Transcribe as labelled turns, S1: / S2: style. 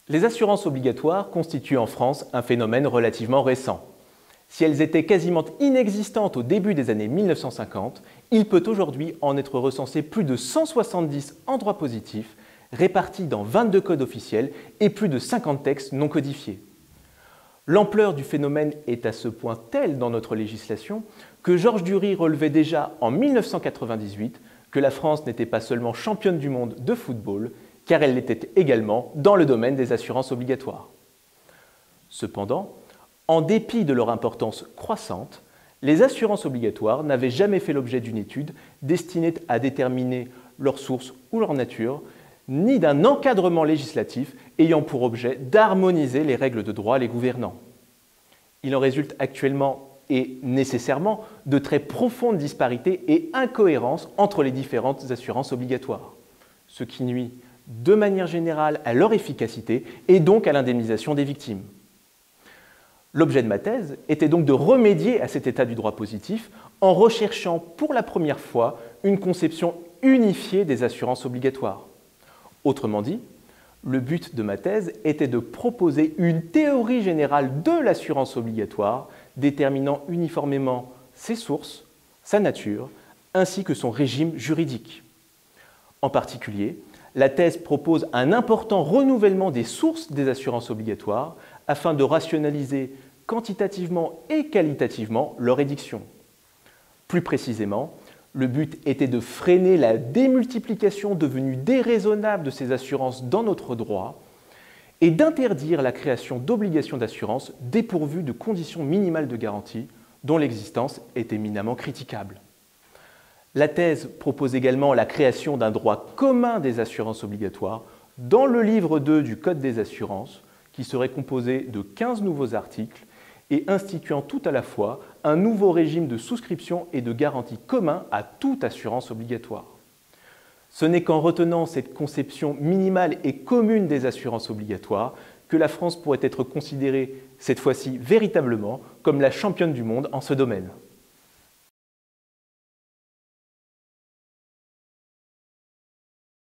S1: Les assurances obligatoires constituent en France un phénomène relativement récent. Si elles étaient quasiment inexistantes au début des années 1950, il peut aujourd'hui en être recensé plus de 170 en droit positif, répartis dans 22 codes officiels et plus de 50 textes non codifiés. L'ampleur du phénomène est à ce point telle dans notre législation que Georges Dury relevait déjà en 1998 que la France n'était pas seulement championne du monde de football, car elle l'était également dans le domaine des assurances obligatoires. Cependant, en dépit de leur importance croissante, les assurances obligatoires n'avaient jamais fait l'objet d'une étude destinée à déterminer leur source ou leur nature, ni d'un encadrement législatif ayant pour objet d'harmoniser les règles de droit les gouvernant. Il en résulte actuellement et nécessairement de très profondes disparités et incohérences entre les différentes assurances obligatoires, ce qui nuit de manière générale à leur efficacité et donc à l'indemnisation des victimes. L'objet de ma thèse était donc de remédier à cet état du droit positif en recherchant pour la première fois une conception unifiée des assurances obligatoires. Autrement dit, le but de ma thèse était de proposer une théorie générale de l'assurance obligatoire déterminant uniformément ses sources, sa nature, ainsi que son régime juridique. En particulier, la thèse propose un important renouvellement des sources des assurances obligatoires afin de rationaliser quantitativement et qualitativement leur édiction. Plus précisément, le but était de freiner la démultiplication devenue déraisonnable de ces assurances dans notre droit et d'interdire la création d'obligations d'assurance dépourvues de conditions minimales de garantie dont l'existence est éminemment critiquable. La thèse propose également la création d'un droit commun des assurances obligatoires dans le livre 2 du Code des assurances, qui serait composé de 15 nouveaux articles et instituant tout à la fois un nouveau régime de souscription et de garantie commun à toute assurance obligatoire. Ce n'est qu'en retenant cette conception minimale et commune des assurances obligatoires que la France pourrait être considérée, cette fois-ci véritablement, comme la championne du monde en ce domaine.